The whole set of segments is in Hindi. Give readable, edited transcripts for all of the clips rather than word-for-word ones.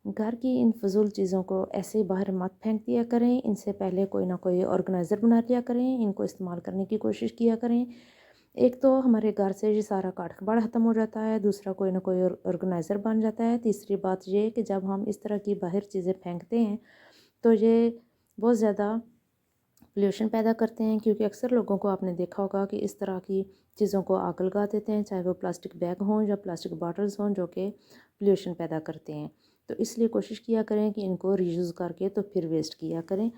घर की इन फ़िज़ूल चीज़ों को ऐसे ही बाहर मत फेंक दिया करें। इनसे पहले कोई ना कोई ऑर्गेनाइज़र बना लिया करें, इनको इस्तेमाल करने की कोशिश किया करें। एक तो हमारे घर से ये सारा काट-कबाड़ ख़त्म हो जाता है, दूसरा कोई ना कोई ऑर्गेनाइज़र बन जाता है। तीसरी बात ये कि जब हम इस तरह की बाहर चीज़ें फेंकते हैं, तो ये बहुत ज़्यादा पोल्यूशन पैदा करते हैं, क्योंकि अक्सर लोगों को आपने देखा होगा कि इस तरह की चीज़ों को आग लगा देते हैं, चाहे वो प्लास्टिक बैग हों या प्लास्टिक बॉटल्स हों, जो कि पोल्यूशन पैदा करते हैं। तो इसलिए कोशिश किया करें कि इनको रीयूज़ करके तो फिर वेस्ट किया करें।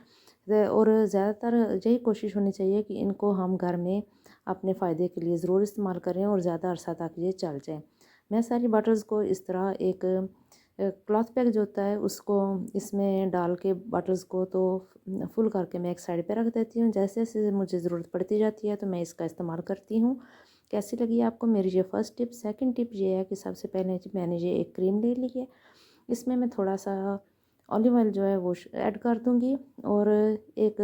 और ज़्यादातर यही कोशिश होनी चाहिए कि इनको हम घर में अपने फ़ायदे के लिए ज़रूर इस्तेमाल करें और ज़्यादा अरसा तक ये चल जाएँ। मैं सारी बॉटल्स को इस तरह एक क्लॉथ बैग जो होता है उसको इसमें डाल के बॉटल्स को तो फुल करके मैं एक साइड पे रख देती हूँ। जैसे जैसे मुझे ज़रूरत पड़ती जाती है तो मैं इसका इस्तेमाल करती हूँ। कैसी लगी आपको मेरी ये फर्स्ट टिप? सेकंड टिप ये है कि सबसे पहले मैंने ये एक क्रीम ले ली है, इसमें मैं थोड़ा सा ऑलिव ऑयल जो है वो ऐड कर दूँगी, और एक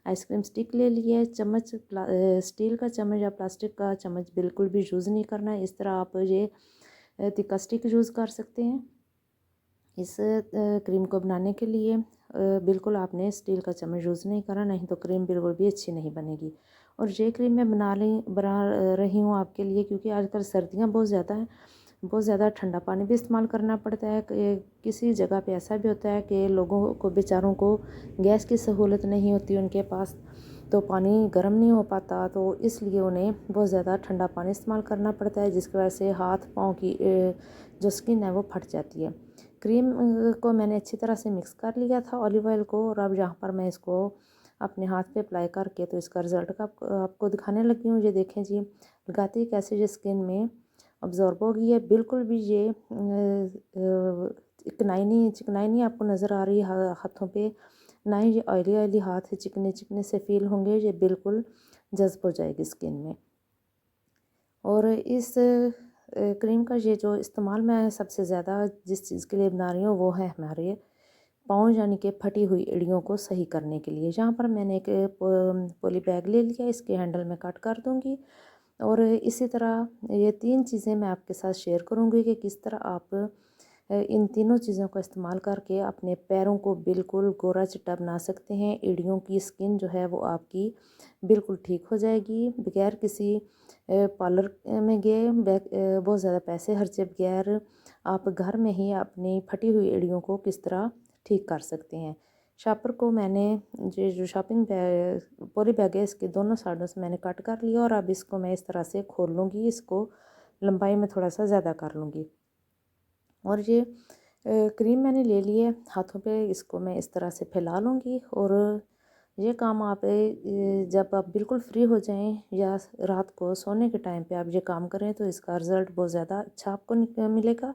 आइसक्रीम स्टिक ले ली है। चम्मच स्टील का चम्मच या प्लास्टिक का चम्मच बिल्कुल भी यूज़ नहीं करना है। इस तरह आप ये तिक्का स्टिक यूज़ कर सकते हैं। इस क्रीम को बनाने के लिए बिल्कुल आपने स्टील का चम्मच यूज़ नहीं करना, नहीं तो क्रीम बिल्कुल भी अच्छी नहीं बनेगी। और ये क्रीम मैं बना रही हूँ आपके लिए, क्योंकि आजकल सर्दियाँ बहुत ज़्यादा हैं, बहुत ज़्यादा ठंडा पानी भी इस्तेमाल करना पड़ता है। किसी जगह पे ऐसा भी होता है कि लोगों को बेचारों को गैस की सहूलत नहीं होती उनके पास, तो पानी गर्म नहीं हो पाता, तो इसलिए उन्हें बहुत ज़्यादा ठंडा पानी इस्तेमाल करना पड़ता है, जिसकी वजह से हाथ पाँव की जो स्किन है वो फट जाती है। क्रीम को मैंने अच्छी तरह से मिक्स कर लिया था ऑलिव ऑयल को, और अब यहाँ पर मैं इसको अपने हाथ पे अप्लाई करके तो इसका रिज़ल्ट का आपको दिखाने लगी हूँ। ये देखें जी, लगाते ही कैसे ये स्किन में अब्ज़ॉर्ब हो गई है। बिल्कुल भी ये चिकनाई नहीं आपको नज़र आ रही है हाथों पे, ना ही ये ऑयली ऑयली हाथ है चिकने चिकने से फील होंगे। ये बिल्कुल जज़्ब हो जाएगी स्किन में। और इस क्रीम का ये जो इस्तेमाल मैं सबसे ज़्यादा जिस चीज़ के लिए बना रही हूँ वो है हमारे पाँव यानी कि फटी हुई एड़ियों को सही करने के लिए। यहाँ पर मैंने एक पॉली बैग ले लिया, इसके हैंडल में कट कर दूँगी, और इसी तरह ये 3 चीज़ें मैं आपके साथ शेयर करूँगी कि किस तरह आप इन तीनों चीज़ों का इस्तेमाल करके अपने पैरों को बिल्कुल गोरा चिट्टा बना सकते हैं। एड़ियों की स्किन जो है वो आपकी बिल्कुल ठीक हो जाएगी, बगैर किसी पार्लर में गए बहुत ज़्यादा पैसे खर्चे बगैर आप घर में ही अपनी फटी हुई एड़ियों को किस तरह ठीक कर सकते हैं। शॉपर को मैंने ये जो शॉपिंग बैग पॉली बैग है इसके दोनों साइडों से मैंने कट कर लिया, और अब इसको मैं इस तरह से खोल लूँगी, इसको लंबाई में थोड़ा सा ज़्यादा कर लूँगी। और ये क्रीम मैंने ले ली है हाथों पे, इसको मैं इस तरह से फैला लूँगी, और ये काम आप जब आप बिल्कुल फ्री हो जाएं या रात को सोने के टाइम पे आप ये काम करें तो इसका रिज़ल्ट बहुत ज़्यादा अच्छा आपको मिलेगा।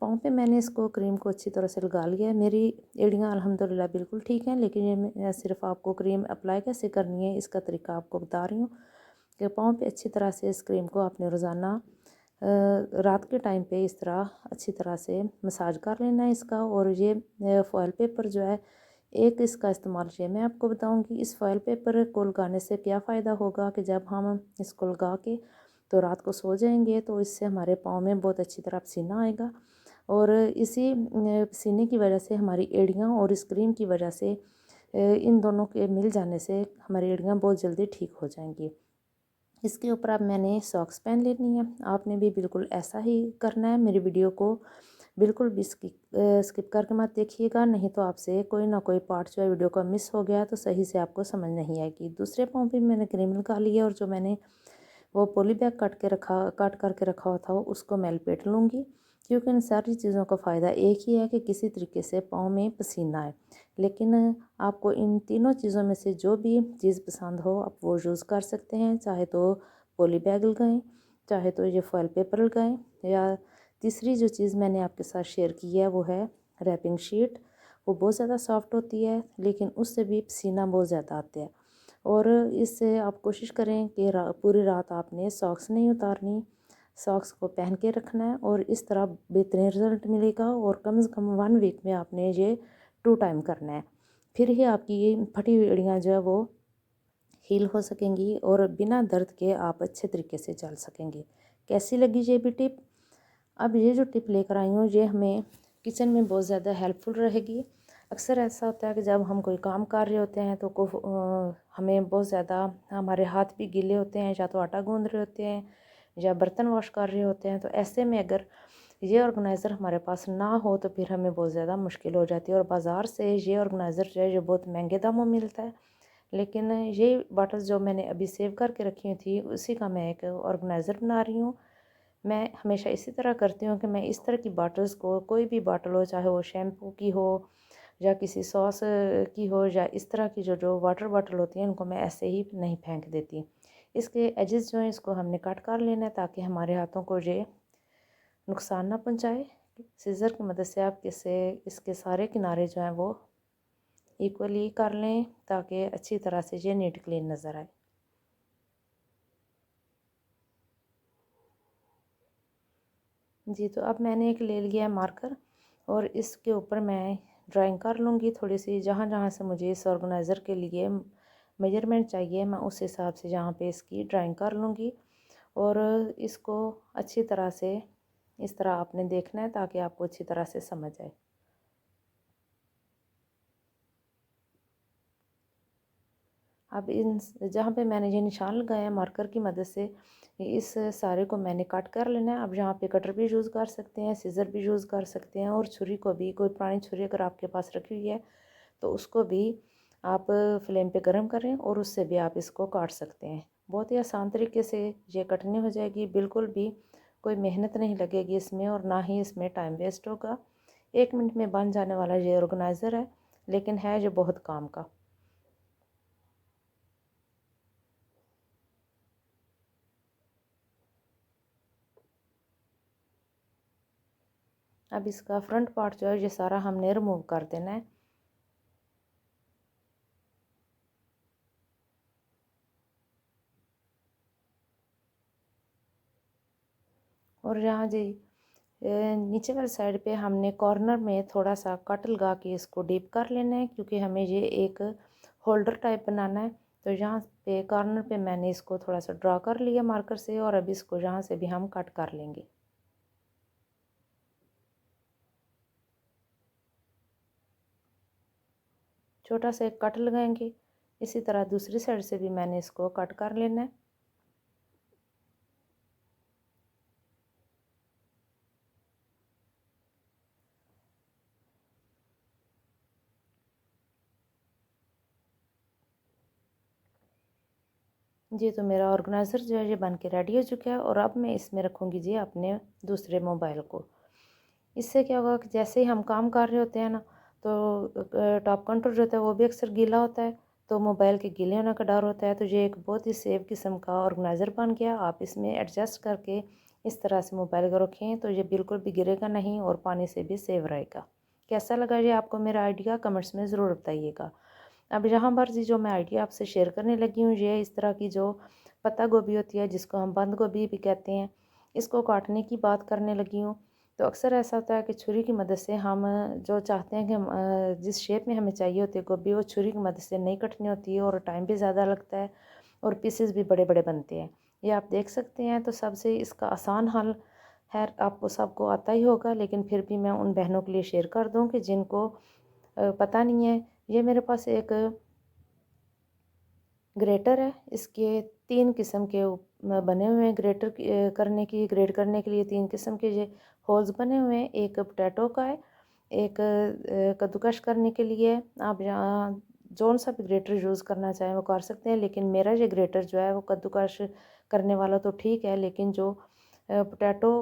पाँव पे मैंने इसको क्रीम को अच्छी तरह से लगा लिया है। मेरी एड़ियाँ अल्हम्दुलिल्लाह बिल्कुल ठीक हैं, लेकिन ये मैं सिर्फ आपको क्रीम अप्लाई कैसे करनी है इसका तरीका आपको बता रही हूँ कि पाँव पे अच्छी तरह से इस क्रीम को आपने रोज़ाना रात के टाइम पे इस तरह अच्छी तरह से मसाज कर लेना है इसका। और ये फॉयल पेपर जो है, एक इसका इस्तेमाल ये मैं आपको बताऊंगी। इस फॉयल पेपर को लगाने से क्या फ़ायदा होगा कि जब हम इसको लगा के तो रात को सो जाएंगे तो इससे हमारे पाँव में बहुत अच्छी तरह पसीना आएगा, और इसी पसीने की वजह से हमारी एड़ियाँ और इस क्रीम की वजह से इन दोनों के मिल जाने से हमारी एड़ियाँ बहुत जल्दी ठीक हो जाएंगी। इसके ऊपर अब मैंने सॉक्स पहन लेनी है, आपने भी बिल्कुल ऐसा ही करना है। मेरी वीडियो को बिल्कुल भी स्किप करके मत देखिएगा, नहीं तो आपसे कोई ना कोई पार्ट जो है वीडियो का मिस हो गया तो सही से आपको समझ नहीं आएगी। दूसरे पाँव भी मैंने क्रीम लगा ली है, और जो मैंने वो पॉली बैग कट करके रखा हुआ था उसको मैं लपेट लूँगी, क्योंकि इन सारी चीज़ों का फ़ायदा एक ही है कि किसी तरीके से पाँव में पसीना आए। लेकिन आपको इन तीनों चीज़ों में से जो भी चीज़ पसंद हो आप वो यूज़ कर सकते हैं, चाहे तो पॉली बैग लगाएं, चाहे तो ये फॉयल पेपर लगाएं, या तीसरी जो चीज़ मैंने आपके साथ शेयर की है वो है रैपिंग शीट। वो बहुत ज़्यादा सॉफ्ट होती है, लेकिन उससे भी पसीना बहुत ज़्यादा आता है। और इससे आप कोशिश करें कि पूरी रात आपने सॉक्स नहीं उतारनी, सॉक्स को पहन के रखना है, और इस तरह बेहतरीन रिज़ल्ट मिलेगा। और कम से कम 1 वीक में आपने ये 2 टाइम करना है, फिर ही आपकी ये फटी हुई एड़ियाँ जो है वो हील हो सकेंगी, और बिना दर्द के आप अच्छे तरीके से चल सकेंगे। कैसी लगी ये भी टिप? अब ये जो टिप लेकर आई हूँ ये हमें किचन में बहुत ज़्यादा हेल्पफुल रहेगी। अक्सर ऐसा होता है कि जब हम कोई काम कर रहे होते हैं तो हमें बहुत ज़्यादा हमारे हाथ भी गीले होते हैं, या तो आटा गूंद रहे होते हैं या बर्तन वॉश कर रहे होते हैं। तो ऐसे में अगर ये ऑर्गेनाइज़र हमारे पास ना हो तो फिर हमें बहुत ज़्यादा मुश्किल हो जाती है। और बाज़ार से ये ऑर्गेनाइज़र जो है ये बहुत महंगे दामों में मिलता है, लेकिन ये बॉटल्स जो मैंने अभी सेव करके रखी हुई थी उसी का मैं एक ऑर्गेनाइज़र बना रही हूँ। मैं हमेशा इसी तरह करती हूँ कि मैं इस तरह की बॉटल्स को, कोई भी बॉटल हो, चाहे वो शैम्पू की हो या किसी सॉस की हो, या इस तरह की जो जो वाटर बॉटल होती हैं, इनको मैं ऐसे ही नहीं फेंक देती। इसके एजेस जो हैं इसको हमने कट कर लेना है ताकि हमारे हाथों को ये नुकसान ना पहुँचाए। सीज़र की मदद से आप इसके सारे किनारे जो हैं वो इक्वली कर लें ताकि अच्छी तरह से ये नीट क्लीन नज़र आए। जी, तो अब मैंने एक ले लिया है मार्कर, और इसके ऊपर मैं ड्राइंग कर लूँगी थोड़ी सी। जहाँ जहाँ से मुझे इस ऑर्गेनाइज़र के लिए मेजरमेंट चाहिए मैं उस हिसाब से यहाँ पे इसकी ड्राइंग कर लूँगी। और इसको अच्छी तरह से इस तरह आपने देखना है ताकि आपको अच्छी तरह से समझ आए। अब इन जहाँ पे मैंने ये निशान लगाया मार्कर की मदद से, इस सारे को मैंने कट कर लेना है। अब यहाँ पे कटर भी यूज़ कर सकते हैं, सीज़र भी यूज़ कर सकते हैं, और छुरी को भी, कोई पुरानी छुरी अगर आपके पास रखी हुई है तो उसको भी आप फ्लेम पे गरम करें और उससे भी आप इसको काट सकते हैं। बहुत ही आसान तरीके से ये कटनी हो जाएगी, बिल्कुल भी कोई मेहनत नहीं लगेगी इसमें, और ना ही इसमें टाइम वेस्ट होगा। 1 मिनट में बन जाने वाला ये ऑर्गेनाइज़र है, लेकिन है जो बहुत काम का। अब इसका फ्रंट पार्ट जो है ये सारा हमने रिमूव कर देना है। और यहाँ जी नीचे वाली साइड पे हमने कॉर्नर में थोड़ा सा कट लगा के इसको डीप कर लेना है, क्योंकि हमें ये एक होल्डर टाइप बनाना है। तो यहाँ पे कॉर्नर पे मैंने इसको थोड़ा सा ड्रा कर लिया मार्कर से, और अब इसको यहाँ से भी हम कट कर लेंगे। छोटा सा एक कट लगाएंगे। इसी तरह दूसरी साइड से भी मैंने इसको कट कर लेना है। जी, तो मेरा ऑर्गेनाइज़र जो है ये बन के रेडी हो चुका है, और अब मैं इसमें रखूँगी जी अपने दूसरे मोबाइल को। इससे क्या होगा कि जैसे ही हम काम कर रहे होते हैं ना, तो टॉप कंट्रोल जो होता है वो भी अक्सर गीला होता है, तो मोबाइल के गीले होने का डर होता है। तो ये एक बहुत ही सेफ किस्म का ऑर्गेनाइज़र बन गया। आप इसमें एडजस्ट करके इस तरह से मोबाइल को रखें तो ये बिल्कुल भी गिरेगा नहीं, और पानी से भी सेव रहेगा। कैसा लगा ये आपको मेरा आइडिया, कमेंट्स में ज़रूर बताइएगा। अब यहाँ पर जी जो मैं आइडिया आपसे शेयर करने लगी हूँ, ये इस तरह की जो पत्ता गोभी होती है, जिसको हम बंद गोभी भी कहते हैं, इसको काटने की बात करने लगी हूँ। तो अक्सर ऐसा होता है कि छुरी की मदद से हम जो चाहते हैं कि जिस शेप में हमें चाहिए होती है गोभी, वो छुरी की मदद से नहीं कटनी होती है, और टाइम भी ज़्यादा लगता है, और पीसेस भी बड़े बड़े बनते हैं। ये आप देख सकते हैं। तो सबसे इसका आसान हल है, आपको सबको आता ही होगा, लेकिन फिर भी मैं उन बहनों के लिए शेयर कर दूँ कि जिनको पता नहीं है। ये मेरे पास एक ग्रेटर है। इसके 3 किस्म के बने हुए हैं। ग्रेट करने के लिए 3 किस्म के ये होल्स बने हुए हैं। एक पोटैटो का है, एक कद्दूकश करने के लिए। आप यहाँ जौन सा भी ग्रेटर यूज़ करना चाहें वो कर सकते हैं, लेकिन मेरा ये ग्रेटर जो है वो कद्दूकश करने वाला तो ठीक है, लेकिन जो पोटैटो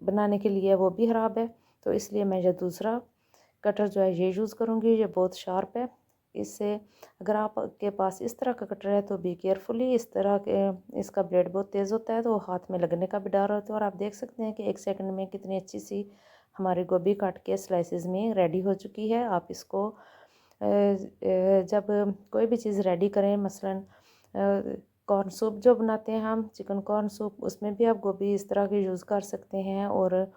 बनाने के लिए वो भी ख़राब है। तो इसलिए मैं ये दूसरा कटर जो है ये यूज़ करूँगी। ये बहुत शार्प है। इससे अगर आपके पास इस तरह का कटर है तो बी केयरफुली, इस तरह के इसका ब्लेड बहुत तेज़ होता है तो हाथ में लगने का भी डर होता है। और आप देख सकते हैं कि 1 सेकंड में कितनी अच्छी सी हमारी गोभी काट के स्लाइसेस में रेडी हो चुकी है। आप इसको जब कोई भी चीज़ रेडी करें, मसलन कॉर्न सूप जो बनाते हैं हम, चिकन कॉर्न सूप, उसमें भी आप गोभी इस तरह की यूज़ कर सकते हैं, और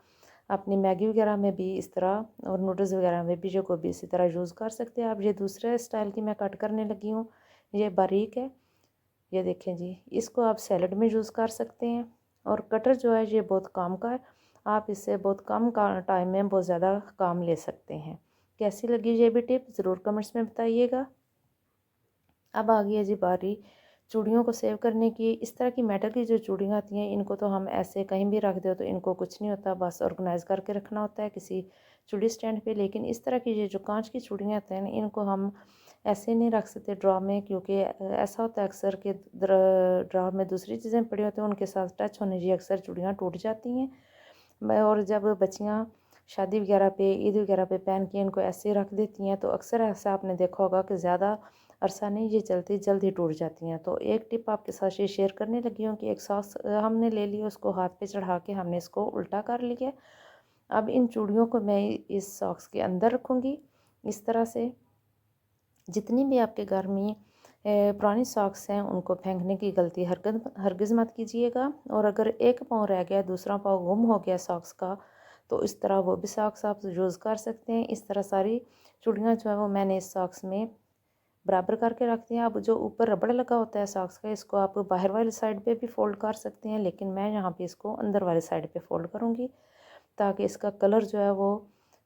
अपनी मैगी वगैरह में भी इस तरह, और नूडल्स वगैरह में भी जो गोभी इसी तरह यूज़ कर सकते हैं आप। ये दूसरे स्टाइल की मैं कट करने लगी हूँ, ये बारीक है। ये देखें जी, इसको आप सैलड में यूज़ कर सकते हैं। और कटर जो है ये बहुत काम का है। आप इससे बहुत कम टाइम में बहुत ज़्यादा काम ले सकते हैं। कैसी लगी ये भी टिप ज़रूर कमेंट्स में बताइएगा। अब आ गई है जी बारी चूड़ियों को सेव करने की। इस तरह की मेटल की जो चूड़ियाँ आती हैं, इनको तो हम ऐसे कहीं भी रख दो तो इनको कुछ नहीं होता, बस ऑर्गेनाइज़ करके रखना होता है किसी चूड़ी स्टैंड पे। लेकिन इस तरह की ये जो कांच की चूड़ियाँ आती हैं, इनको हम ऐसे नहीं रख सकते ड्रॉ में, क्योंकि ऐसा होता है अक्सर कि ड्रॉ में दूसरी चीज़ें पड़ी होती हैं, उनके साथ टच होने से अक्सर चूड़ियाँ टूट जाती हैं। और जब बच्चियाँ शादी वगैरह पे, ईद वगैरह पे पहन के इनको ऐसे रख देती हैं, तो अक्सर ऐसा आपने देखा होगा कि ज़्यादा अरसा नहीं ये चलती, जल्द ही टूट जाती हैं। तो एक टिप आपके साथ ये शेयर करने लगी हूँ कि एक सॉक्स हमने ले लिया, उसको हाथ पे चढ़ा के हमने इसको उल्टा कर लिया। अब इन चूड़ियों को मैं इस सॉक्स के अंदर रखूँगी इस तरह से। जितनी भी आपके घर में पुरानी सॉक्स हैं, उनको फेंकने की गलती हरगिज़ मत कीजिएगा। और अगर एक पाँव रह गया, दूसरा पाँव गुम हो गया सॉक्स का, तो इस तरह वो भी सॉक्स आप यूज़ कर सकते हैं। इस तरह सारी चूड़ियाँ जो है वो मैंने इस सॉक्स में बराबर करके रख दिया। अब जो ऊपर रबड़ लगा होता है सॉक्स का, इसको आप बाहर वाली साइड पे भी फ़ोल्ड कर सकते हैं, लेकिन मैं यहाँ पे इसको अंदर वाली साइड पे फ़ोल्ड करूँगी, ताकि इसका कलर जो है वो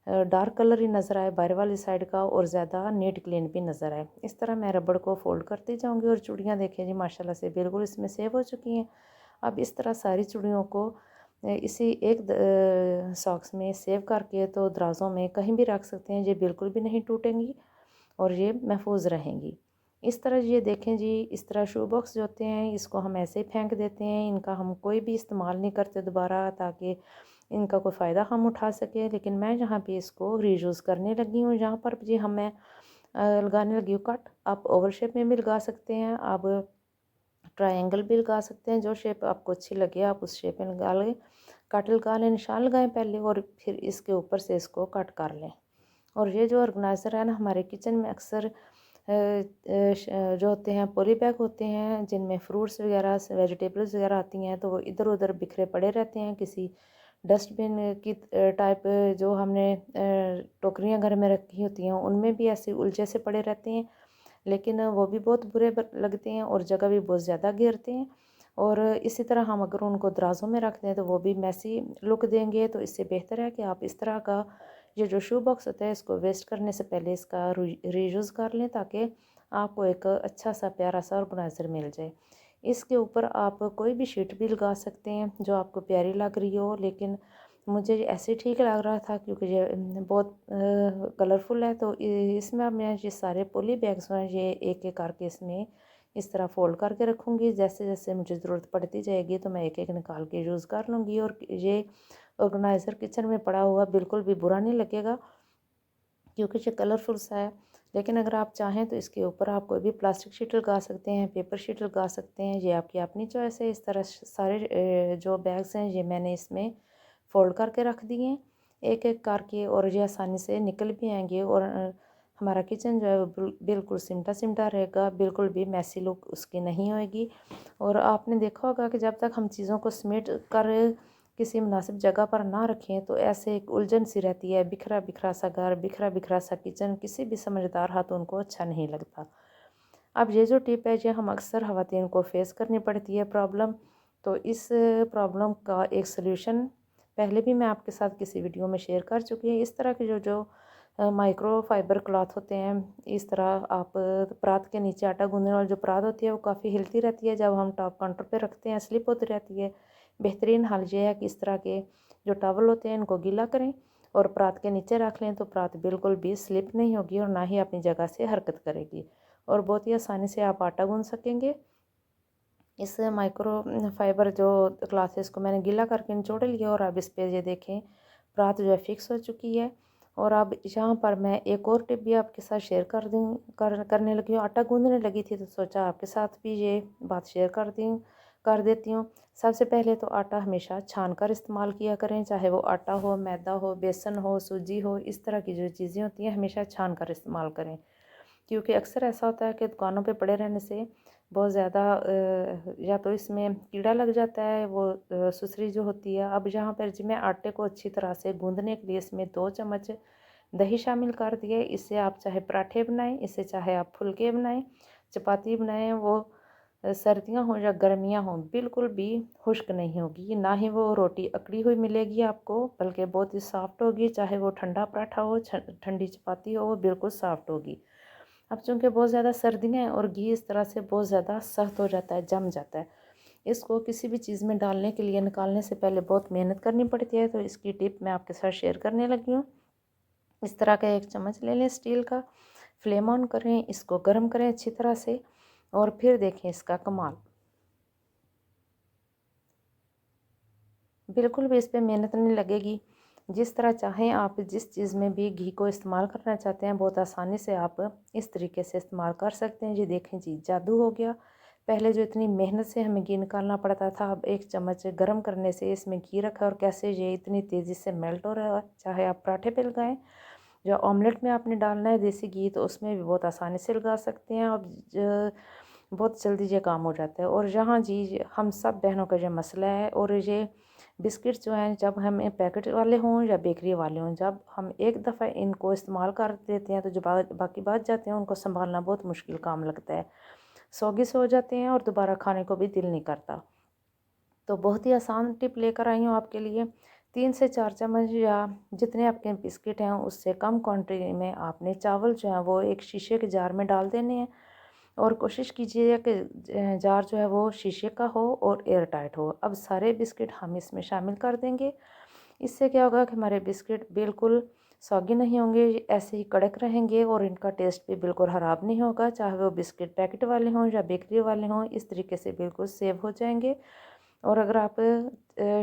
डार्क कलर ही नज़र आए बाहर वाली साइड का, और ज़्यादा नीट क्लीन भी नज़र आए। इस तरह मैं रबड़ को फ़ोल्ड करती जाऊँगी, और चूड़ियाँ देखें जी माशाल्लाह से बिल्कुल इसमें सेव हो चुकी हैं। अब इस तरह सारी चूड़ियों को इसी एक सॉक्स में सेव करके तो दराज़ों में कहीं भी रख सकते हैं, ये बिल्कुल भी नहीं टूटेंगी और ये महफूज रहेंगी। इस तरह ये देखें जी, इस तरह शू बॉक्स जो होते हैं, इसको हम ऐसे ही फेंक देते हैं, इनका हम कोई भी इस्तेमाल नहीं करते दोबारा, ताकि इनका कोई फ़ायदा हम उठा सकें। लेकिन मैं यहाँ पे इसको रीयूज़ करने लगी हूँ। यहाँ पर जी मैं लगाने लगी हूँ कट। आप ओवल शेप में भी लगा सकते हैं, आप ट्रायंगल भी लगा सकते हैं, जो शेप आपको अच्छी लगे आप उस शेप में लगा लें। कट लगा लें, निशान लगाएं पहले, और फिर इसके ऊपर से इसको कट कर लें। और ये जो ऑर्गेनाइज़र है ना, हमारे किचन में अक्सर जो होते हैं पॉली बैग होते हैं, जिनमें फ्रूट्स वगैरह वेजिटेबल्स वगैरह आती हैं, तो वो इधर उधर बिखरे पड़े रहते हैं किसी डस्टबिन की टाइप। जो हमने टोकरियाँ घर में रखी होती हैं, उनमें भी ऐसे उलझे से पड़े रहते हैं, लेकिन वो भी बहुत बुरे लगते हैं और जगह भी बहुत ज़्यादा घेरते हैं। और इसी तरह हम अगर उनको दराज़ों में रख दें तो वो भी मैसी लुक देंगे। तो इससे बेहतर है कि आप इस तरह का ये जो शू बॉक्स होता है, इसको वेस्ट करने से पहले इसका रीयूज़ कर लें, ताकि आपको एक अच्छा सा प्यारा सा ऑर्गेनाइज़र मिल जाए। इसके ऊपर आप कोई भी शीट भी लगा सकते हैं जो आपको प्यारी लग रही हो, लेकिन मुझे ऐसे ठीक लग रहा था क्योंकि ये बहुत कलरफुल है। तो इसमें अब मैं ये सारे पॉली बैग्स हैं, ये एक एक करके इसमें इस तरह फ़ोल्ड करके रखूँगी। जैसे जैसे मुझे ज़रूरत पड़ती जाएगी तो मैं एक एक निकाल के यूज़ कर लूँगी। और ये ऑर्गेनाइज़र किचन में पड़ा हुआ बिल्कुल भी बुरा नहीं लगेगा, क्योंकि ये कलरफुल सा है। लेकिन अगर आप चाहें तो इसके ऊपर आप कोई भी प्लास्टिक शीट लगा सकते हैं, पेपर शीट लगा सकते हैं, ये आपकी अपनी चॉइस है। इस तरह सारे जो बैग्स हैं ये मैंने इसमें फ़ोल्ड करके रख दिए हैं एक एक करके, और ये आसानी से निकल भी आएंगे। और हमारा किचन जो है वो बिल्कुल सिमटा सिमटा रहेगा, बिल्कुल भी मैसी लुक उसकी नहीं होएगी। और आपने देखा होगा कि जब तक हम चीज़ों को समेट कर किसी मुनासिब जगह पर ना रखें तो ऐसे एक उलझन सी रहती है, बिखरा बिखरा सा घर, बिखरा बिखरा सा किचन, किसी भी समझदार हाथ उनको अच्छा नहीं लगता। अब ये जो टिप है, ये हम अक्सर ख़वातीन को फेस करनी पड़ती है प्रॉब्लम। तो इस प्रॉब्लम का एक सल्यूशन पहले भी मैं आपके साथ किसी वीडियो में शेयर कर चुकी हूँ। इस तरह के जो जो माइक्रो फाइबर क्लॉथ होते हैं, इस तरह आप परात के नीचे आटा गूंदने वाली जो परात होती है वो काफ़ी हिलती रहती है, जब हम टॉप काउंटर पे रखते हैं स्लिप होती रहती है। बेहतरीन हल ये है कि इस तरह के जो टॉवल होते हैं इनको गीला करें और परात के नीचे रख लें, तो परात बिल्कुल भी स्लिप नहीं होगी और ना ही अपनी जगह से हरकत करेगी, और बहुत ही आसानी से आप आटा गूंद सकेंगे। इस माइक्रो फाइबर जो क्लॉथ को मैंने गीला करके निचोड़ लिया, और अब इस पे ये देखें परात जो है फिक्स हो चुकी है। और अब यहाँ पर मैं एक और टिप भी आपके साथ शेयर करने लगी हूँ। आटा गूंदने लगी थी तो सोचा आपके साथ भी ये बात शेयर कर देती हूँ। सबसे पहले तो आटा हमेशा छान कर इस्तेमाल किया करें, चाहे वो आटा हो, मैदा हो, बेसन हो, सूजी हो, इस तरह की जो चीज़ें होती हैं हमेशा छान कर इस्तेमाल करें। क्योंकि अक्सर ऐसा होता है कि दुकानों पे पड़े रहने से बहुत ज़्यादा या तो इसमें कीड़ा लग जाता है, वो सुसरी जो होती है। अब यहाँ पर जी मैं आटे को अच्छी तरह से गूंदने के लिए इसमें 2 चम्मच दही शामिल कर दिए। इससे आप चाहे पराठे बनाएं, इससे चाहे आप फुलके बनाएं, चपाती बनाएं, वो सर्दियाँ हों या गर्मियाँ हों, बिल्कुल भी खुश्क नहीं होगी, ना ही वो रोटी अकड़ी हुई मिलेगी आपको, बल्कि बहुत ही सॉफ्ट होगी। चाहे वो ठंडा पराठा हो, ठंडी चपाती हो, वो बिल्कुल सॉफ्ट होगी। अब चूँकि बहुत ज़्यादा सर्दियाँ हैं और घी इस तरह से बहुत ज़्यादा सख्त हो जाता है, जम जाता है। इसको किसी भी चीज़ में डालने के लिए निकालने से पहले बहुत मेहनत करनी पड़ती है, तो इसकी टिप मैं आपके साथ शेयर करने लगी हूँ। इस तरह का एक चम्मच ले लें स्टील का, फ्लेम ऑन करें, इसको गर्म करें अच्छी तरह से और फिर देखें इसका कमाल। बिल्कुल भी इस पे मेहनत नहीं लगेगी। जिस तरह चाहें आप जिस चीज़ में भी घी को इस्तेमाल करना चाहते हैं, बहुत आसानी से आप इस तरीके से इस्तेमाल कर सकते हैं। जी देखें जी, जादू हो गया। पहले जो इतनी मेहनत से हमें घी निकालना पड़ता था, अब एक चम्मच गर्म करने से इसमें घी रखा और कैसे ये इतनी तेज़ी से मेल्ट हो रहा है। चाहे आप पराठे पे लगाएँ, जो ऑमलेट में आपने डालना है देसी घी, तो उसमें भी बहुत आसानी से लगा सकते हैं। अब बहुत जल्दी ये काम हो जाता है। और यहाँ जी हम सब बहनों का ये मसला है। और ये बिस्किट जो हैं, जब हमें पैकेट वाले हों या बेकरी वाले हों, जब हम एक दफ़ा इनको इस्तेमाल कर देते हैं तो जो बाकी बच जाते हैं उनको संभालना बहुत मुश्किल काम लगता है। सौगी से हो जाते हैं और दोबारा खाने को भी दिल नहीं करता। तो बहुत ही आसान टिप लेकर आई हूँ आपके लिए। 3 से 4 चम्मच या जितने आपके बिस्किट हैं उससे कम क्वांटिटी में आपने चावल जो हैं वो एक शीशे के जार में डाल देने हैं। और कोशिश कीजिए कि जार जो है वो शीशे का हो और एयर टाइट हो। अब सारे बिस्किट हम इसमें शामिल कर देंगे। इससे क्या होगा कि हमारे बिस्किट बिल्कुल सौगी नहीं होंगे, ऐसे ही कड़क रहेंगे और इनका टेस्ट भी बिल्कुल ख़राब नहीं होगा। चाहे वो बिस्किट पैकेट वाले हों या बेकरी वाले हों, इस तरीके से बिल्कुल सेव हो जाएंगे। और अगर आप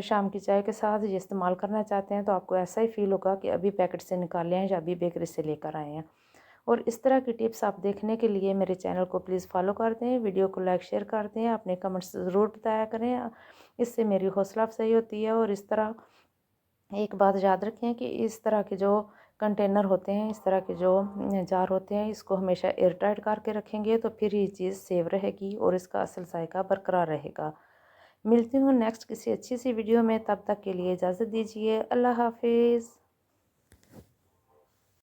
शाम की चाय के साथ ये इस्तेमाल करना चाहते हैं तो आपको ऐसा ही फ़ील होगा कि अभी पैकेट से निकाले हैं या अभी बेकरी से लेकर आए हैं। और इस तरह की टिप्स आप देखने के लिए मेरे चैनल को प्लीज़ फॉलो कर दें, वीडियो को लाइक शेयर कर दें, अपने कमेंट्स ज़रूर बताया करें। इससे मेरी हौसला अफजाई होती है। और इस तरह एक बात याद रखें कि इस तरह के जो कंटेनर होते हैं, इस तरह के जो जार होते हैं, इसको हमेशा एयर टाइट करके रखेंगे तो फिर ये चीज़ सेव रहेगी और इसका असल जायका बरकरार रहेगा। मिलती हूँ नेक्स्ट किसी अच्छी सी वीडियो में, तब तक के लिए इजाज़त दीजिए। अल्लाह हाफिज़।